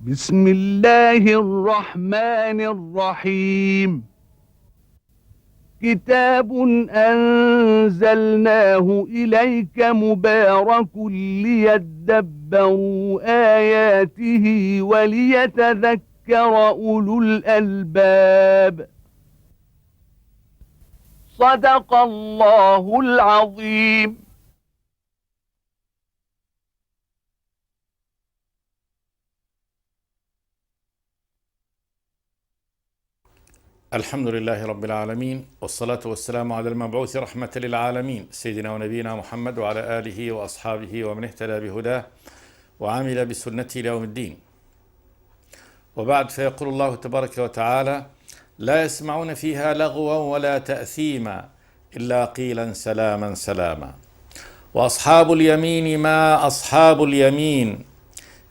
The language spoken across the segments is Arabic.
بسم الله الرحمن الرحيم. كتاب أنزلناه إليك مبارك ليدبروا آياته وليتذكر أولو الألباب. صدق الله العظيم. الحمد لله رب العالمين، والصلاة والسلام على المبعوث رحمة للعالمين سيدنا ونبينا محمد وعلى آله وأصحابه ومن اهتدى بهداه وعمل بسنته إلى يوم الدين. وبعد، فيقول الله تبارك وتعالى: لا يسمعون فيها لغوا ولا تأثيما إلا قيلا سلاما سلاما. وأصحاب اليمين ما أصحاب اليمين،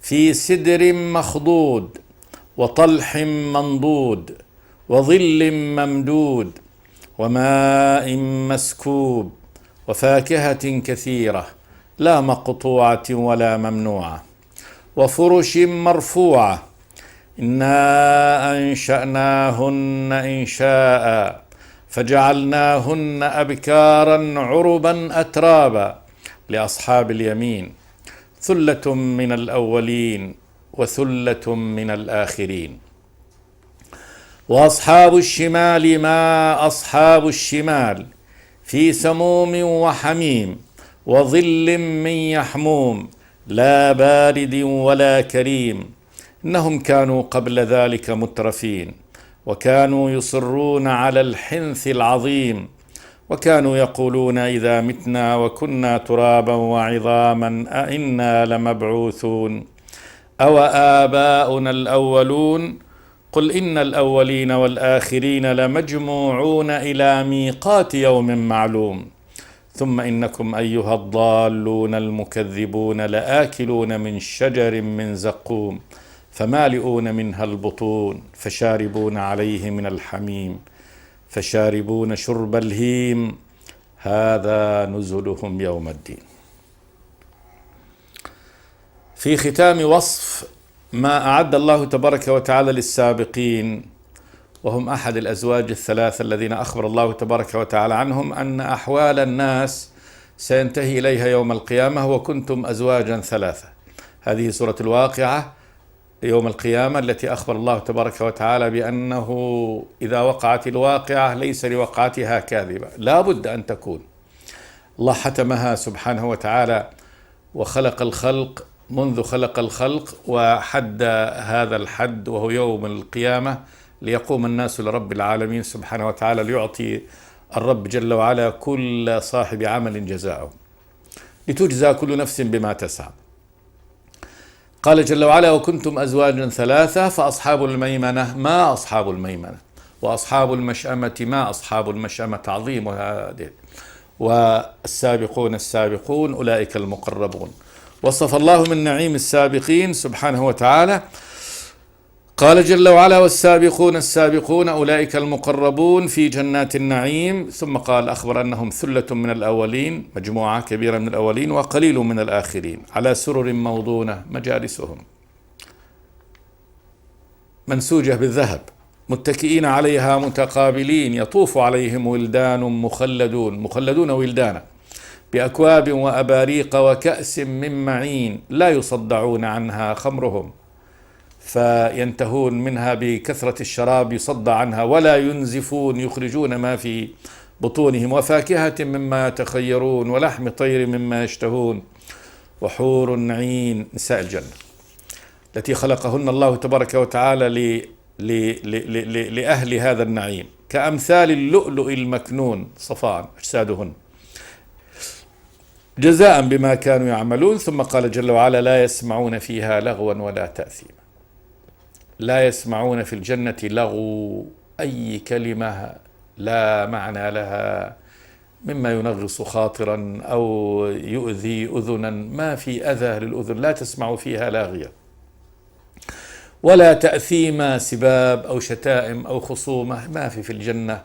في سدر مخضود وطلح منضود وظل ممدود وماء مسكوب وفاكهة كثيرة لا مقطوعة ولا ممنوعة وفرش مرفوعة. إنا أنشأناهن إنشاء فجعلناهن أبكارا عربا أترابا لأصحاب اليمين، ثلة من الأولين وثلة من الآخرين. وأصحاب الشمال ما أصحاب الشمال، في سموم وحميم وظل من يحموم لا بارد ولا كريم. إنهم كانوا قبل ذلك مترفين، وكانوا يصرون على الحنث العظيم، وكانوا يقولون إذا متنا وكنا ترابا وعظاما أئنا لمبعوثون أو آباؤنا الأولون. قل إن الأولين والآخرين لمجموعون إلى ميقات يوم معلوم، ثم إنكم أيها الضالون المكذبون لآكلون من شجر من زقوم فمالئون منها البطون فشاربون عليه من الحميم فشاربون شرب الهيم هذا نزلهم يوم الدين. في ختام وصف ما أعد الله تبارك وتعالى للسابقين، وهم أحد الأزواج الثلاثة الذين أخبر الله تبارك وتعالى عنهم أن أحوال الناس سينتهي إليها يوم القيامة، وكنتم أزواجا ثلاثة. هذه سورة الواقعة يوم القيامة التي أخبر الله تبارك وتعالى بأنه إذا وقعت الواقعة ليس لوقعتها كاذبة، لا بد أن تكون. الله حتمها سبحانه وتعالى وخلق الخلق منذ خلق الخلق، وحد هذا الحد وهو يوم القيامة ليقوم الناس لرب العالمين سبحانه وتعالى، ليعطي الرب جل وعلا كل صاحب عمل جزاءه، لتجزى كل نفس بما تسعى. قال جل وعلا: وكنتم أزواجا ثلاثة فأصحاب الميمنة ما أصحاب الميمنة وأصحاب المشأمة ما أصحاب المشأمة. عظيم هذه. والسابقون السابقون أولئك المقربون. وصف الله من نعيم السابقين سبحانه وتعالى، قال جل وعلا: والسابقون السابقون أولئك المقربون في جنات النعيم. ثم قال أخبر أنهم ثلة من الأولين، مجموعة كبيرة من الأولين، وقليل من الآخرين، على سرر موضونة مجالسهم منسوجة بالذهب متكئين عليها متقابلين، يطوف عليهم ولدان مخلدون ولدانا بأكواب وأباريق وكأس من معين لا يصدعون عنها خمرهم فينتهون منها بكثرة الشراب، يصدع عنها، ولا ينزفون يخرجون ما في بطونهم، وفاكهة مما يتخيرون ولحم طير مما يشتهون، وحور عين، نساء الجنة التي خلقهن الله تبارك وتعالى لأهل هذا النعيم، كأمثال اللؤلؤ المكنون صفاء أجسادهن جزاء بما كانوا يعملون. ثم قال جل وعلا: لا يسمعون فيها لغوا ولا تأثيما. لا يسمعون في الجنة لغو، أي كلمة لا معنى لها مما ينغص خاطرا أو يؤذي أذنا، ما في أذى للأذن، لا تسمع فيها لاغية. ولا تأثيما، سباب أو شتائم أو خصومة، ما في الجنة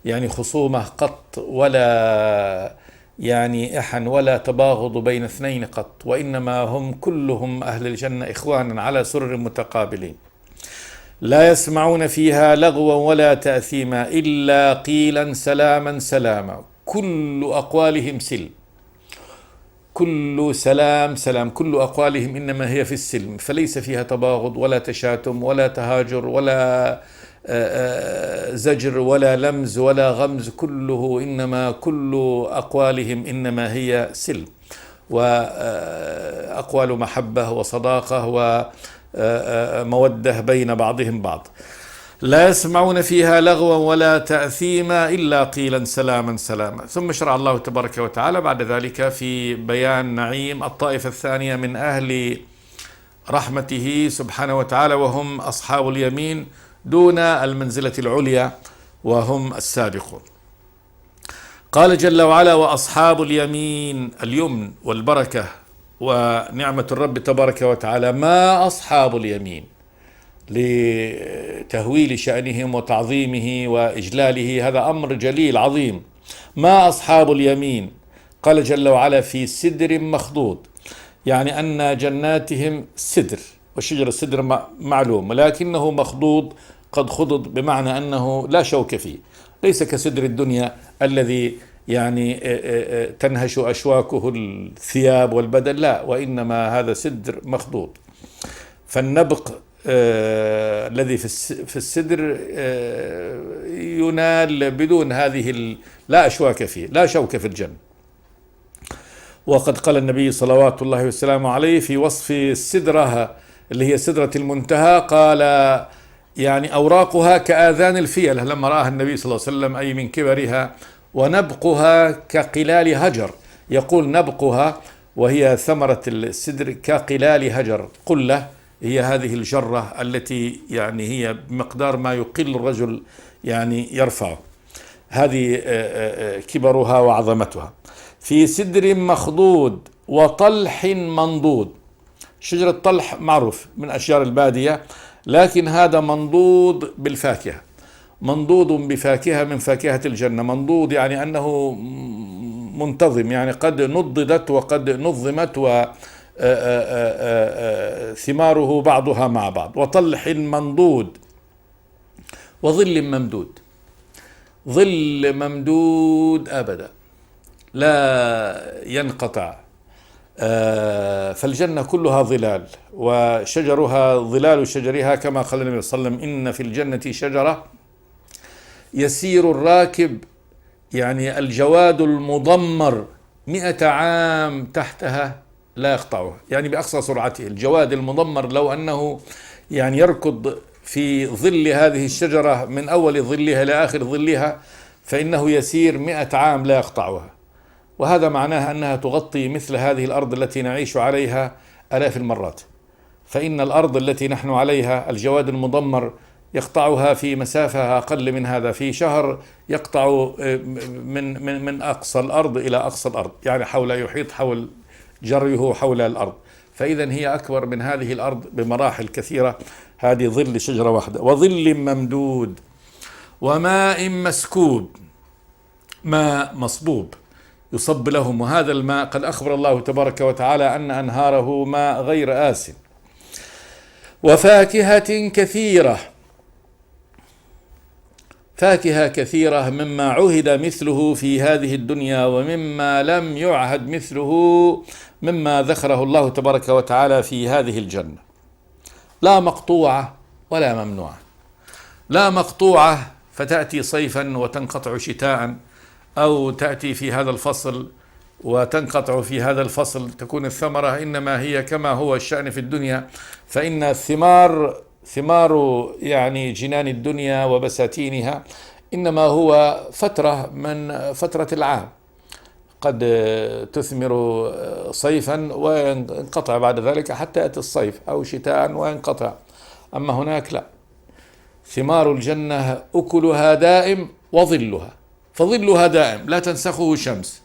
يعني خصومة قط، ولا يعني إحن ولا تباغض بين اثنين قط، وإنما هم كلهم أهل الجنة إخوانا على سرر متقابلين. لا يسمعون فيها لغوا ولا تأثيما إلا قيلا سلاما سلاما. كل أقوالهم سلم، كل سلام سلام، كل أقوالهم إنما هي في السلم، فليس فيها تباغض ولا تشاتم ولا تهاجر ولا زجر ولا لمز ولا غمز، كله إنما كل أقوالهم إنما هي سلم، وأقوال محبة وصداقة ومودة بين بعضهم بعض. لا يسمعون فيها لغوا ولا تأثيما إلا قيلا سلاما سلاما. ثم شرع الله تبارك وتعالى بعد ذلك في بيان نعيم الطائفة الثانية من أهل رحمته سبحانه وتعالى، وهم أصحاب اليمين دون المنزلة العليا وهم السابقون. قال جل وعلا: وأصحاب اليمين، اليمن والبركة ونعمة الرب تبارك وتعالى. ما أصحاب اليمين؟ لتهويل شأنهم وتعظيمه وإجلاله، هذا أمر جليل عظيم. ما أصحاب اليمين؟ قال جل وعلا: في سدر مخضود، يعني أن جناتهم سدر، وشجر السدر معلوم، ولكنه مخضود، قد خضض بمعنى أنه لا شوك فيه، ليس كسدر الدنيا الذي يعني تنهش أشواكه الثياب والبدن، لا، وإنما هذا سدر مخضود. فالنبق الذي في السدر ينال بدون هذه لا أشواك فيه، لا شوك في الجنة. وقد قال النبي صلوات الله وسلامه عليه في وصف السدرة اللي هي سدرة المنتهى، قال: يعني أوراقها كآذان الفيلة، لما رآها النبي صلى الله عليه وسلم، أي من كبرها، ونبقها كقلال هجر. يقول نبقها وهي ثمرة السدر كقلال هجر، قلة هي هذه الجرة التي يعني هي بمقدار ما يقل الرجل يعني يرفعه، هذه كبرها وعظمتها. في سدر مخضود وطلح منضود. شجرة طلح معروف من أشجار البادية، لكن هذا منضود بالفاكهة، منضود بفاكهة من فاكهة الجنة. منضود يعني أنه منتظم، يعني قد نضدت وقد نظمت ثماره بعضها مع بعض. وطلح منضود وظل ممدود، ظل ممدود أبدا لا ينقطع. فالجنة كلها ظلال، وشجرها ظلال شجرها، كما قال النبي صلى الله عليه وسلم: إن في الجنة شجرة يسير الراكب، يعني الجواد المضمر 100 عام تحتها لا يقطعها، يعني بأقصى سرعته. الجواد المضمر لو أنه يعني يركض في ظل هذه الشجرة من أول ظلها إلى آخر ظلها، فإنه يسير 100 عام لا يقطعها. وهذا معناه أنها تغطي مثل هذه الأرض التي نعيش عليها آلاف المرات. فإن الأرض التي نحن عليها الجواد المضمر يقطعها في مسافة أقل من هذا، في شهر يقطع من أقصى الأرض إلى أقصى الأرض، يعني يحيط حول جريه حول الأرض. فإذا هي أكبر من هذه الأرض بمراحل كثيرة، هذه ظل شجرة واحدة. وظل ممدود وماء مسكوب، ماء مصبوب يصب لهم، وهذا الماء قد أخبر الله تبارك وتعالى أن أنهاره ماء غير آسن. وفاكهة كثيرة، فاكهة كثيرة مما عهد مثله في هذه الدنيا ومما لم يعهد مثله مما ذكره الله تبارك وتعالى في هذه الجنة. لا مقطوعة ولا ممنوعة. لا مقطوعة فتأتي صيفا وتنقطع شتاء، أو تأتي في هذا الفصل وتنقطع في هذا الفصل، تكون الثمرة إنما هي كما هو الشأن في الدنيا. فإن ثمار يعني جنان الدنيا وبساتينها إنما هو فترة من فترة العام، قد تثمر صيفا وينقطع بعد ذلك حتى يأتي الصيف، أو شتاء وينقطع. أما هناك لا، ثمار الجنة أكلها دائم وظلها، فظلها دائم لا تنسخه شمس،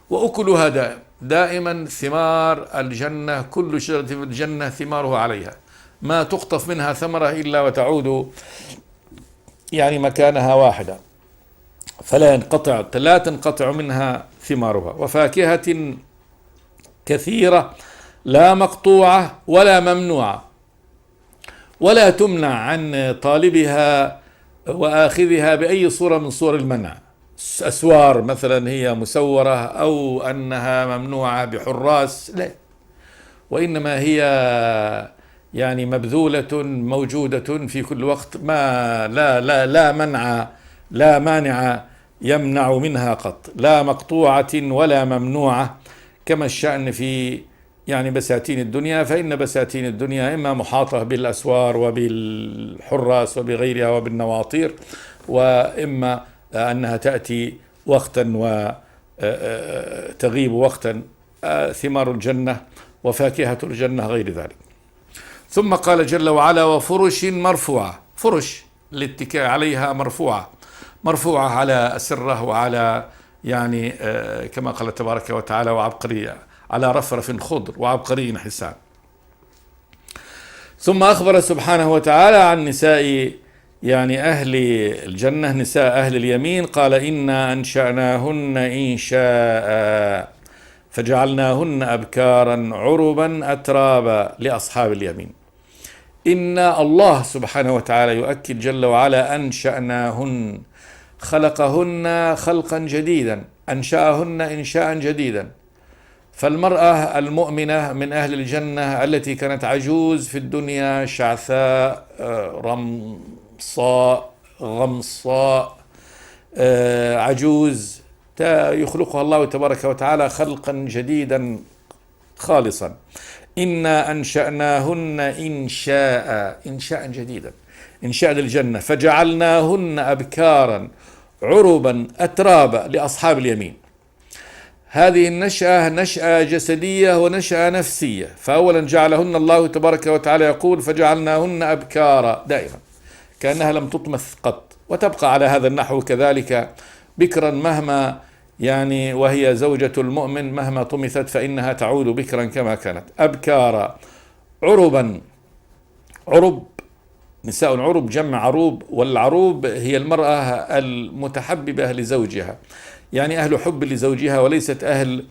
وأكلها دائم، دائما ثمار الجنة، كل شجرة في الجنة ثمارها عليها، ما تقطف منها ثمرة إلا وتعود يعني مكانها واحدة، لا تنقطع منها ثمارها، وفاكهة كثيرة لا مقطوعة ولا ممنوعة، ولا تمنع عن طالبها وآخذها بأي صورة من صور المنع. أسوار مثلا هي مسورة أو أنها ممنوعة بحراس، لا، وإنما هي يعني مبذولة موجودة في كل وقت، ما لا منع، لا مانع يمنع منها قط، لا مقطوعة ولا ممنوعة. كما الشأن في يعني بساتين الدنيا، فإن بساتين الدنيا إما محاطة بالأسوار وبالحراس وبغيرها وبالنواطير، وإما أنها تأتي وقتا وتغيب وقتا. ثمار الجنة وفاكهة الجنة غير ذلك. ثم قال جل وعلا: وفرش مرفوعة. فرش الاتكاء عليها مرفوعة، مرفوعة على أسرة وعلى يعني كما قال تبارك وتعالى: وعبقرية، على رفرف خضر وعبقري حسان. ثم أخبر سبحانه وتعالى عن نساء يعني أهل الجنة، نساء أهل اليمين، قال: إنا أنشأناهن إنشاء فجعلناهن أبكارا عربا أترابا لأصحاب اليمين. إن الله سبحانه وتعالى يؤكد جل وعلا: أنشأناهن، خلقهن خلقا جديدا، أنشأهن إنشاء جديدا. فالمرأة المؤمنة من أهل الجنة التي كانت عجوز في الدنيا، شعثاء رمصاء غمصاء عجوز، يخلقها الله تبارك وتعالى خلقا جديدا خالصا. إنا أنشأناهن إنشاء جديدا، إنشاء للجنة، فجعلناهن أبكارا عربا أترابا لأصحاب اليمين. هذه النشأة نشأة جسدية ونشأة نفسية. فأولا جعلهن الله تبارك وتعالى يقول: فجعلناهن أبكارا، دائما كأنها لم تطمث قط، وتبقى على هذا النحو كذلك بكرا، مهما يعني وهي زوجة المؤمن مهما طمثت فإنها تعود بكرا كما كانت. أبكارا عربا، عرب نساء عرب جمع عروب، والعروب هي المرأة المتحببة لزوجها، يعني أهل حب لزوجها، وليست أهل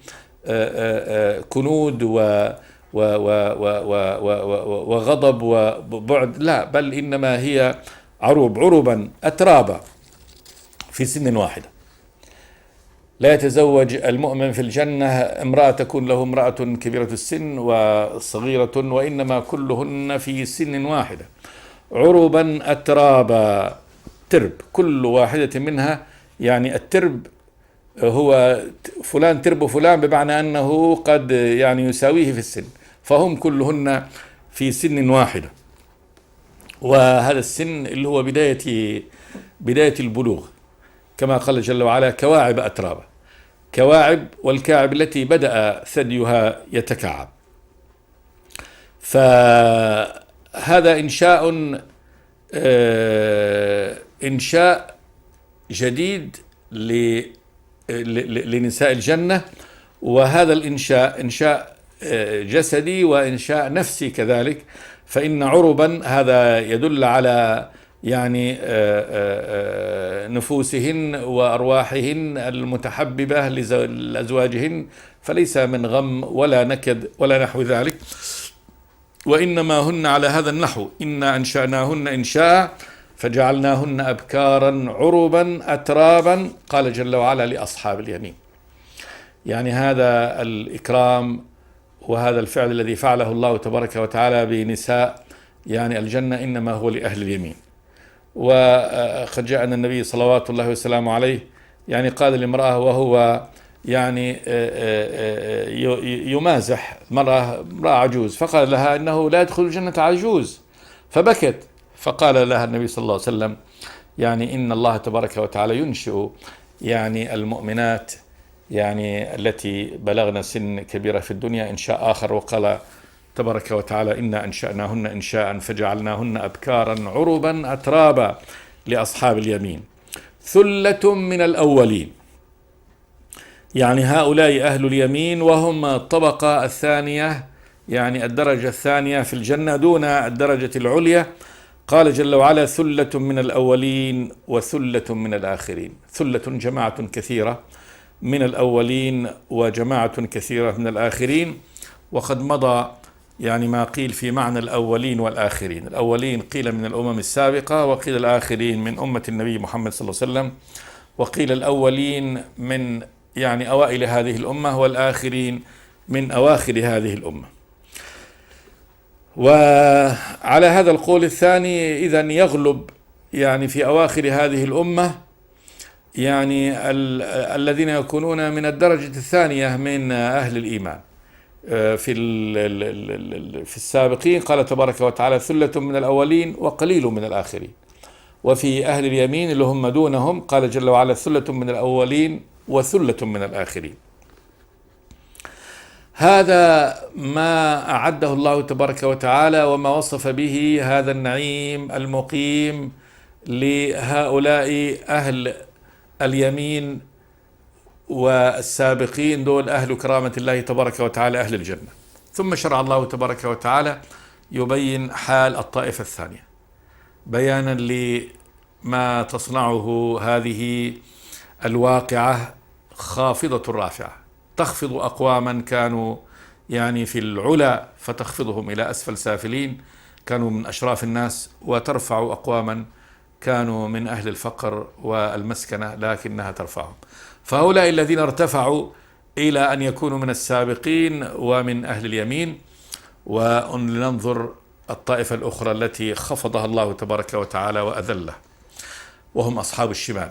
كنود وغضب وبعد، لا، بل إنما هي عروب، عربا أترابا في سن واحدة. لا يتزوج المؤمن في الجنة امرأة تكون له امرأة كبيرة السن وصغيرة، وإنما كلهن في سن واحدة. عربا أترابا، ترب، كل واحدة منها يعني الترب هو فلان ترب فلان، بمعنى أنه قد يعني يساويه في السن، فهم كلهن في سن واحدة. وهذا السن اللي هو بداية البلوغ، كما قال جل وعلا: كواعب أترابا، كواعب، والكاعب التي بدأ ثديها يتكعب. فهذا إنشاء جديد لنساء الجنة، وهذا الإنشاء إنشاء جسدي وإنشاء نفسي كذلك. فإن عربا هذا يدل على يعني نفوسهن وأرواحهن المتحببة لأزواجهن، فليس من غم ولا نكد ولا نحو ذلك، وإنما هن على هذا النحو: إنا أنشأناهن إنشاء فجعلناهن أبكارا عربا أترابا، قال جل وعلا: لأصحاب اليمين. يعني هذا الإكرام وهذا الفعل الذي فعله الله تبارك وتعالى بنساء يعني الجنة إنما هو لأهل اليمين. وقد جاء أن النبي صلوات الله وسلامه عليه يعني قال لامرأة وهو يعني يمازح امرأة عجوز، فقال لها: إنه لا يدخل الجنة عجوز، فبكت. فقال لها النبي صلى الله عليه وسلم: يعني إن الله تبارك وتعالى ينشئ يعني المؤمنات يعني التي بلغن سن كبيرة في الدنيا إنشاء آخر. وقال تبارك وتعالى: إنا أنشأناهن إنشاء فجعلناهن أبكارا عربا أترابا لأصحاب اليمين. ثلة من الأولين، يعني هؤلاء أهل اليمين، وهم الطبقة الثانية، يعني الدرجة الثانية في الجنة دون الدرجة العليا. قال جل وعلا: ثلة من الأولين وثلة من الآخرين. ثلة جماعة كثيرة من الأولين وجماعة كثيرة من الآخرين. وقد مضى يعني ما قيل في معنى الأولين والآخرين. الأولين قيل من الأمم السابقة، وقيل الآخرين من أمة النبي محمد صلى الله عليه وسلم، وقيل الأولين من يعني أوائل هذه الأمة، والآخرين من أواخر هذه الأمة. وعلى هذا القول الثاني إذن يغلب يعني في أواخر هذه الأمة يعني الذين يكونون من الدرجة الثانية من أهل الإيمان. في السابقين قال تبارك وتعالى ثلة من الأولين وقليل من الآخرين. وفي أهل اليمين اللي هم دونهم قال جل وعلا ثلة من الأولين وثلة من الآخرين. هذا ما أعده الله تبارك وتعالى وما وصف به هذا النعيم المقيم لهؤلاء أهل اليمين، والسابقين دول أهل كرامة الله تبارك وتعالى أهل الجنة. ثم شرع الله تبارك وتعالى يبين حال الطائفة الثانية بيانا لما تصنعه هذه الواقعة خافضة رافعة، تخفض أقواما كانوا يعني في العلا فتخفضهم إلى أسفل سافلين، كانوا من أشراف الناس، وترفع أقواما كانوا من أهل الفقر والمسكنة لكنها ترفعهم. فهؤلاء الذين ارتفعوا إلى أن يكونوا من السابقين ومن أهل اليمين. ولننظر الطائفة الأخرى التي خفضها الله تبارك وتعالى وأذله، وهم أصحاب الشمال.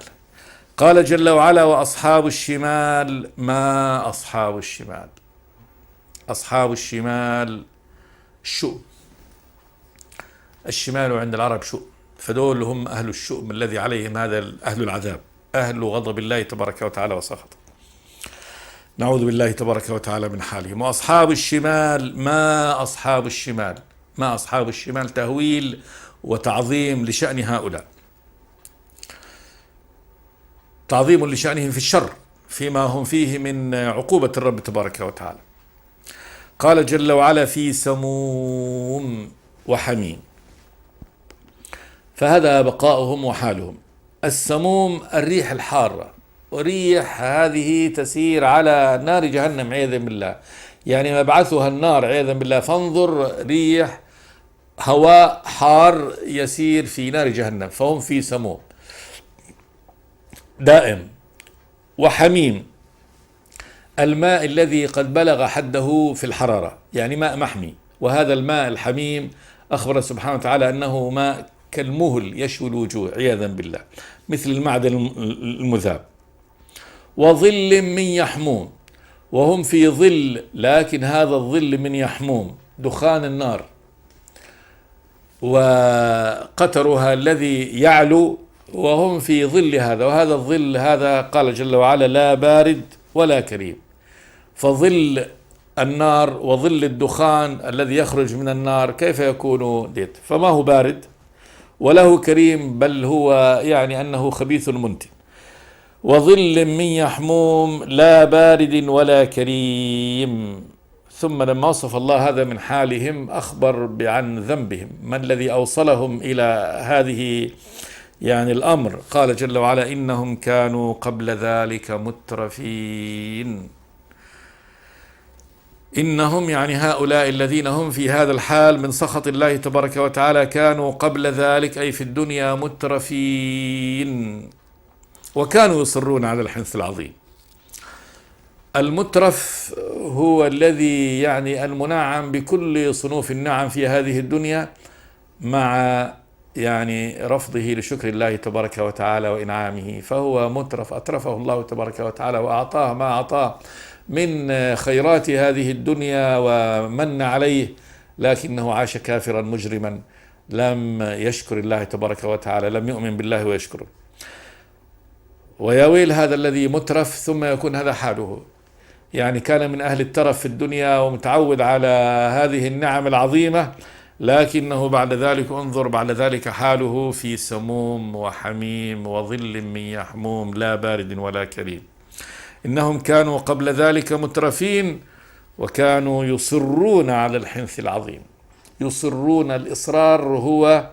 قال جل وعلا وأصحاب الشمال ما أصحاب الشمال. أصحاب الشمال الشؤم. الشمال عند العرب شؤم، فدول هم أهل الشؤم الذي عليهم هذا أهل العذاب، أهل غضب الله تبارك وتعالى وسخطه. نعوذ بالله تبارك وتعالى من حالهم. وأصحاب الشمال ما أصحاب الشمال. ما أصحاب الشمال تهويل وتعظيم لشأن هؤلاء، تعظيم لشأنهم في الشر فيما هم فيه من عقوبة الرب تبارك وتعالى. قال جل وعلا في سموم وحميم، فهذا بقاؤهم وحالهم. السموم الريح الحارة، وريح هذه تسير على نار جهنم عياذا بالله، يعني مبعثها النار عياذا بالله. فانظر ريح هواء حار يسير في نار جهنم، فهم في سموم دائم. وحميم الماء الذي قد بلغ حده في الحرارة، يعني ماء محمي. وهذا الماء الحميم أخبر سبحانه وتعالى أنه ماء كالمهل يشوي الوجوه عياذا بالله، مثل المعدن المذاب. وظل من يحموم، وهم في ظل، لكن هذا الظل من يحموم دخان النار وقطرها الذي يعلو، وهم في ظل هذا. وهذا الظل هذا قال جل وعلا لا بارد ولا كريم. فظل النار وظل الدخان الذي يخرج من النار كيف يكون ديت؟ فما هو بارد وله كريم، بل هو يعني أنه خبيث منتن. وظل من يحموم لا بارد ولا كريم. ثم لما وصف الله هذا من حالهم أخبر عن ذنبهم، ما الذي أوصلهم إلى هذه يعني الأمر. قال جل وعلا إنهم كانوا قبل ذلك مترفين. إنهم يعني هؤلاء الذين هم في هذا الحال من سخط الله تبارك وتعالى كانوا قبل ذلك أي في الدنيا مترفين، وكانوا يصرون على الحنث العظيم. المترف هو الذي يعني المنعم بكل صنوف النعم في هذه الدنيا، مع يعني رفضه لشكر الله تبارك وتعالى وإنعامه، فهو مترف. أترفه الله تبارك وتعالى وأعطاه ما أعطاه من خيرات هذه الدنيا ومن عليه، لكنه عاش كافرا مجرما لم يشكر الله تبارك وتعالى، لم يؤمن بالله ويشكره. ويا ويل هذا الذي مترف ثم يكون هذا حاله، يعني كان من أهل الترف في الدنيا ومتعود على هذه النعم العظيمة، لكنه بعد ذلك انظر بعد ذلك حاله في سموم وحميم وظل من يحموم لا بارد ولا كريم. إنهم كانوا قبل ذلك مترفين وكانوا يصرون على الحنث العظيم. يصرون، الإصرار هو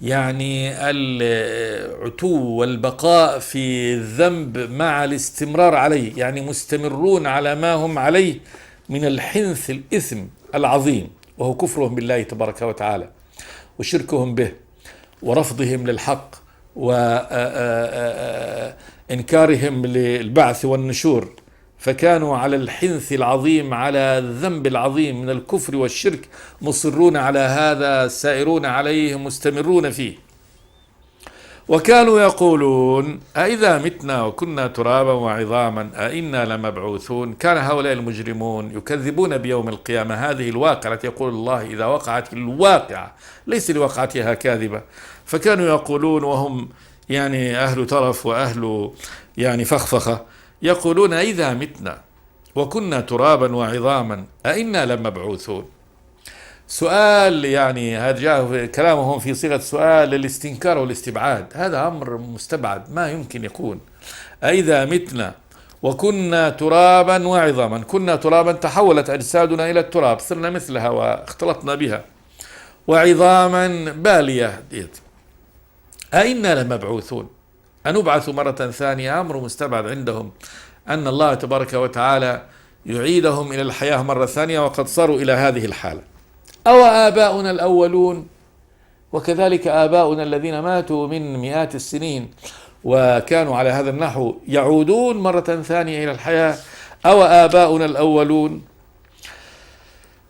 يعني العتو والبقاء في الذنب مع الاستمرار عليه، يعني مستمرون على ما هم عليه من الحنث الإثم العظيم، وهو كفرهم بالله تبارك وتعالى وشركهم به ورفضهم للحق وإنكارهم للبعث والنشور. فكانوا على الحنث العظيم، على الذنب العظيم من الكفر والشرك، مصرون على هذا، سائرون عليه، مستمرون فيه. وكانوا يقولون أإذا متنا وكنا ترابا وعظاما أإنا لمبعوثون. كان هؤلاء المجرمون يكذبون بيوم القيامة، هذه الواقعة التي يقول الله إذا وقعت الواقعة ليس لوقعتها كاذبة. فكانوا يقولون وهم يعني أهل ترف وأهل يعني فخفخة، يقولون إذا متنا وكنا ترابا وعظاما أإنا لمبعوثون. سؤال، يعني هذا جاء كلامهم في صيغة سؤال للاستنكار والاستبعاد، هذا أمر مستبعد ما يمكن يكون. أإذا متنا وكنا ترابا وعظاما، كنا ترابا تحولت أجسادنا إلى التراب، صرنا مثلها واختلطنا بها، وعظاما بالية، أإنا لمبعوثون، أنبعث مرة ثانية. أمر مستبعد عندهم أن الله تبارك وتعالى يعيدهم إلى الحياة مرة ثانية وقد صاروا إلى هذه الحالة. أو آباؤنا الأولون، وكذلك آباؤنا الذين ماتوا من مئات السنين وكانوا على هذا النحو يعودون مرة ثانية إلى الحياة. أو آباؤنا الأولون.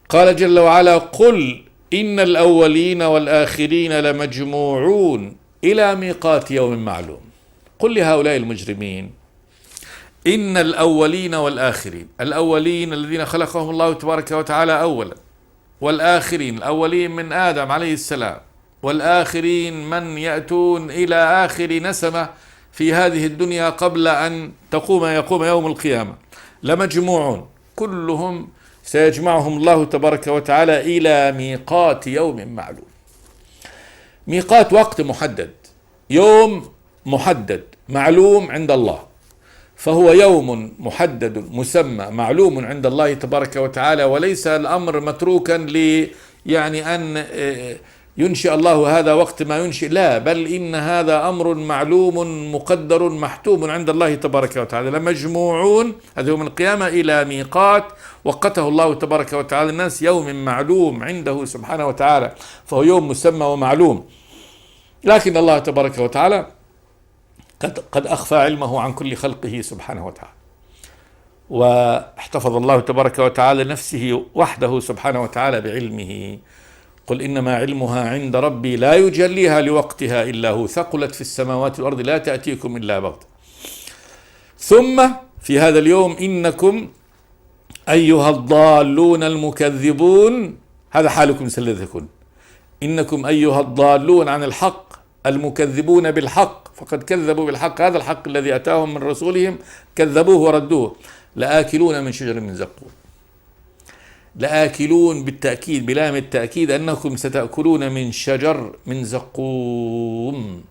قال جل وعلا قل إن الأولين والآخرين لمجموعون إلى ميقات يوم معلوم. قل لهؤلاء المجرمين إن الأولين والآخرين، الأولين الذين خلقهم الله تبارك وتعالى أولا، والآخرين الأولين من آدم عليه السلام، والآخرين من يأتون إلى آخر نسمة في هذه الدنيا قبل أن يقوم يوم القيامة، لمجموعون، كلهم سيجمعهم الله تبارك وتعالى إلى ميقات يوم معلوم. ميقات وقت محدد، يوم محدد معلوم عند الله، فهو يوم محدد مسمى معلوم عند الله تبارك وتعالى، وليس الأمر متروكا يعني أن ينشئ الله هذا وقت ما ينشئ، لا، بل إن هذا أمر معلوم مقدر محتوم عند الله تبارك وتعالى. لمجموعون، هذا يوم القيامة، إلى ميقات وقته الله تبارك وتعالى الناس، يوم معلوم عنده سبحانه وتعالى، فهو يوم مسمى ومعلوم. لكن الله تبارك وتعالى قد أخفى علمه عن كل خلقه سبحانه وتعالى، واحتفظ الله تبارك وتعالى نفسه وحده سبحانه وتعالى بعلمه. قل إنما علمها عند ربي لا يجليها لوقتها إلا هو، ثقلت في السماوات والأرض لا تأتيكم إلا بغتة. ثم في هذا اليوم إنكم أيها الضالون المكذبون، هذا حالكم سلذكم، إنكم أيها الضالون عن الحق المكذبون بالحق، فقد كذبوا بالحق، هذا الحق الذي أتاهم من رسولهم كذبوه وردوه، لآكلون من شجر من زقوم. لآكلون بالتأكيد بلام التأكيد، أنكم ستأكلون من شجر من زقوم،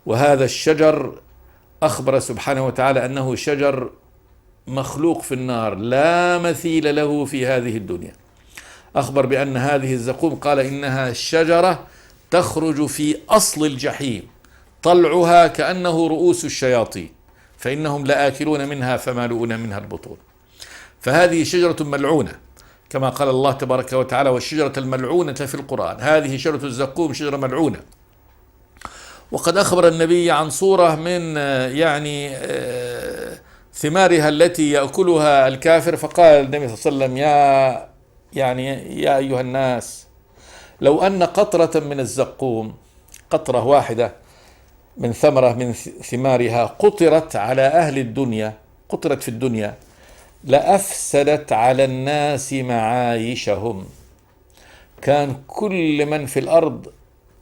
وهذا الشجر أخبر سبحانه وتعالى أنه شجر مخلوق في النار لا مثيل له في هذه الدنيا. أخبر بأن هذه الزقوم قال إنها شجرة تخرج في أصل الجحيم، طلعها كأنه رؤوس الشياطين، فإنهم لآكلون منها فمالؤون منها البطون. فهذه شجرة ملعونة كما قال الله تبارك وتعالى والشجرة الملعونة في القرآن، هذه شجرة الزقوم شجرة ملعونة. وقد أخبر النبي عن صورة من يعني ثمارها التي يأكلها الكافر، فقال النبي صلى الله عليه وسلم يا أيها الناس، لو أن قطرة من الزقوم، قطرة واحدة من ثمرة من ثمارها، قطرت على أهل الدنيا، قطرت في الدنيا، لأفسدت على الناس معايشهم. كان كل من في الأرض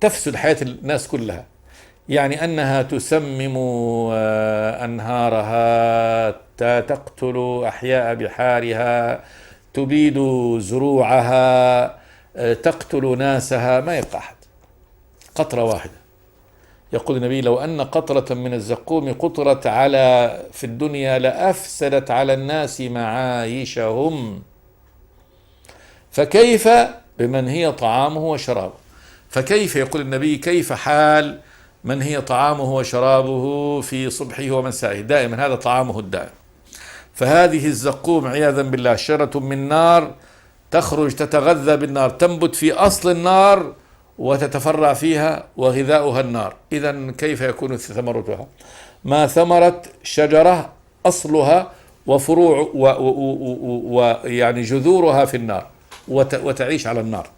تفسد حياة الناس كلها، يعني أنها تسمم أنهارها، تقتل أحياء بحارها، تبيد زروعها، تقتل ناسها، ما يبقى أحد. قطرة واحدة. يقول النبي لو أن قطرة من الزقوم قطرت في الدنيا لأفسدت على الناس معايشهم، فكيف بمن هي طعامه وشرابه. فكيف يقول النبي كيف حال من هي طعامه وشرابه في صبحه ومسائه، دائما هذا طعامه الدائم. فهذه الزقوم عياذا بالله شجرة من نار، تخرج تتغذى بالنار، تنبت في أصل النار وتتفرع فيها وغذاؤها النار. إذن كيف يكون ثمرتها؟ ما ثمرة شجرة أصلها وفروع ويعني جذورها في النار وتعيش على النار.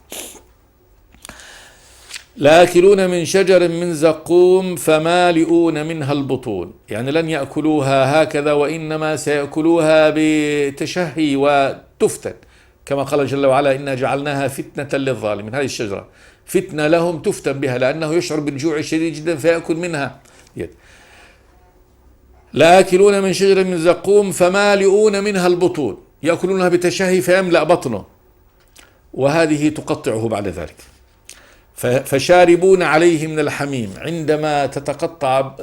لآكلون من شجر من زقوم فمالئون منها البطون، يعني لن يأكلوها هكذا وإنما سيأكلوها بتشهي وتفتن، كما قال جل وعلا إنا جعلناها فتنة للظالمين. هذه الشجرة فتنة لهم تفتن بها، لأنه يشعر بالجوع الشديد جدا فيأكل منها. لآكلون من شجر من زقوم فمالئون منها البطون، يأكلونها بتشهي فيملأ بطنه، وهذه تقطعه بعد ذلك. فشاربون عليه من الحميم، عندما تتقطع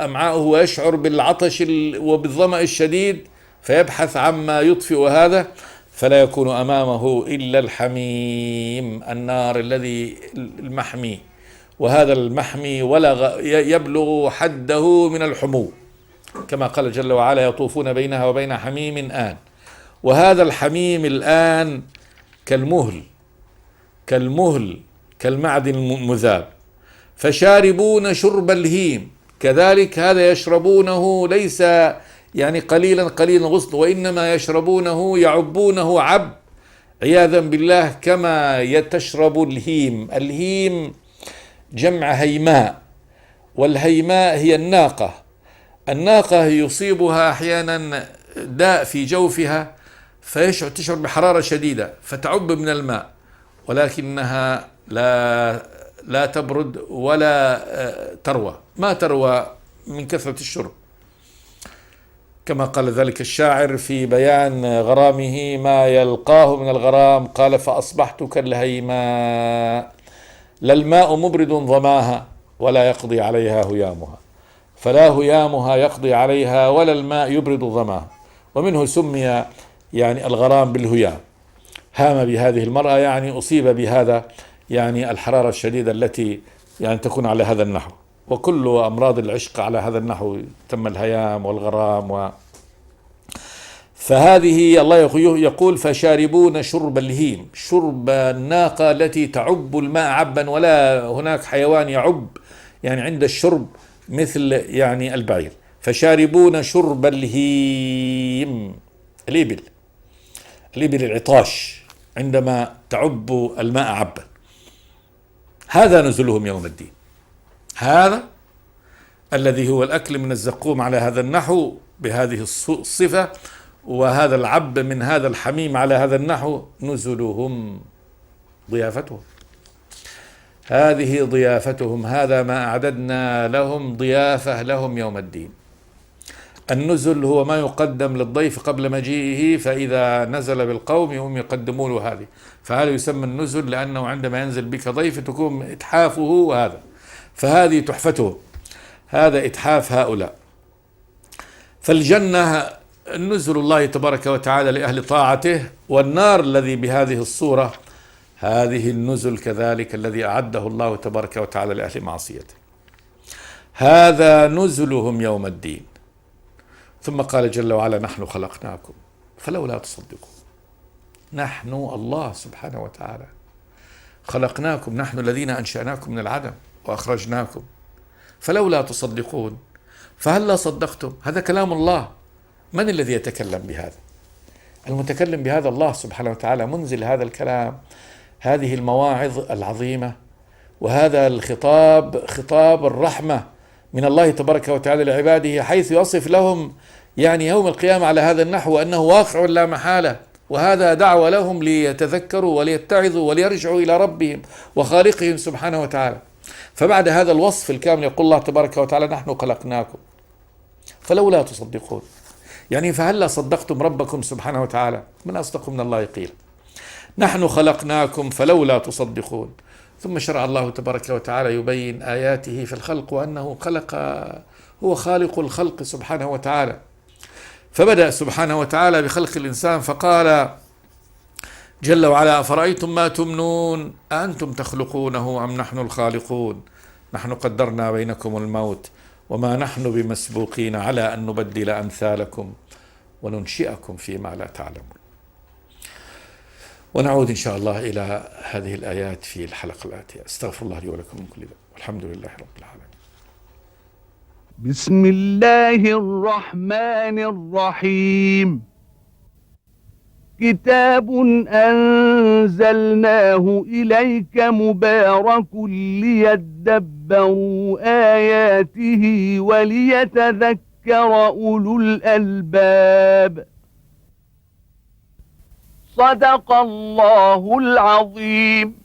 أمعاؤه ويشعر بالعطش وبالظمأ الشديد فيبحث عما يطفئ هذا، فلا يكون أمامه إلا الحميم، النار الذي المحمي، وهذا المحمي ولا يبلغ حده من الحمو، كما قال جل وعلا يطوفون بينها وبين حميم آن. وهذا الحميم الآن كالمهل كالمعدن المذاب. فشاربون شرب الهيم، كذلك هذا يشربونه ليس يعني قليلا غصن، وإنما يشربونه يعبونه عب عياذا بالله، كما تشرب الهيم. الهيم جمع هيماء، والهيماء هي الناقة يصيبها أحيانا داء في جوفها فتشعر بحرارة شديدة فتعب من الماء، ولكنها لا تبرد ولا تروى، ما تروى من كثرة الشرب، كما قال ذلك الشاعر في بيان غرامه ما يلقاه من الغرام، قال فأصبحت كالهيماء لا الماء مبرد ظماها ولا يقضي عليها هيامها، فلا هيامها يقضي عليها ولا الماء يبرد ظماها. ومنه سمي يعني الغرام بالهيام، هام بهذه المرأة يعني أصيب بهذا يعني الحرارة الشديدة التي يعني تكون على هذا النحو، وكل أمراض العشق على هذا النحو تم الهيام والغرام فهذه الله يقول فشاربون شرب الهيم، شرب الناقة التي تعب الماء عبا، ولا هناك حيوان يعب يعني عند الشرب مثل يعني البعير. فشاربون شرب الهيم، الإبل العطاش عندما تعب الماء عبا. هذا نزلهم يوم الدين، هذا الذي هو الأكل من الزقوم على هذا النحو بهذه الصفة، وهذا العب من هذا الحميم على هذا النحو، نزلهم ضيافتهم، هذه ضيافتهم، هذا ما أعددنا لهم ضيافة لهم يوم الدين. النزل هو ما يقدم للضيف قبل مجيئه، فإذا نزل بالقوم هم يقدمون له هذه، فهذا يسمى النزل، لأنه عندما ينزل بك ضيف تكون إتحافه وهذا، فهذه تحفته، هذا إتحاف هؤلاء. فالجنة نزل الله تبارك وتعالى لأهل طاعته، والنار الذي بهذه الصورة هذه النزل كذلك الذي أعده الله تبارك وتعالى لأهل معصيته. هذا نزلهم يوم الدين. ثم قال جل وعلا نحن خلقناكم فلولا تصدقون. نحن الله سبحانه وتعالى خلقناكم، نحن الذين أنشأناكم من العدم وأخرجناكم، فلولا تصدقون، فهلا صدقتم. هذا كلام الله، من الذي يتكلم بهذا؟ المتكلم بهذا الله سبحانه وتعالى، منزل هذا الكلام، هذه المواعظ العظيمة، وهذا الخطاب خطاب الرحمة من الله تبارك وتعالى لعباده، حيث يصف لهم يعني يوم القيامة على هذا النحو أنه واقع لا محالة، وهذا دعوة لهم ليتذكروا وليتعظوا وليرجعوا إلى ربهم وخالقهم سبحانه وتعالى. فبعد هذا الوصف الكامل يقول الله تبارك وتعالى نحن خلقناكم فلولا تصدقون، يعني فهلا صدقتم ربكم سبحانه وتعالى؟ من أصدق من الله قيل. نحن خلقناكم فلولا تصدقون. ثم شرع الله تبارك وتعالى يبين آياته في الخلق، وأنه هو خالق الخلق سبحانه وتعالى. فبدأ سبحانه وتعالى بخلق الإنسان فقال جل وعلا: أفرأيتم ما تمنون أأنتم تخلقونه أم نحن الخالقون نحن قدرنا بينكم الموت وما نحن بمسبوقين على أن نبدل أمثالكم وننشئكم فيما لا تعلمون. ونعود إن شاء الله إلى هذه الآيات في الحلقة الآتية. أستغفر الله لي ولكم من كل ذنب والحمد لله رب العالمين. بسم الله الرحمن الرحيم. كتاب أنزلناه إليك مبارك ليدبروا آياته وليتذكر أولو الألباب. صدق الله العظيم.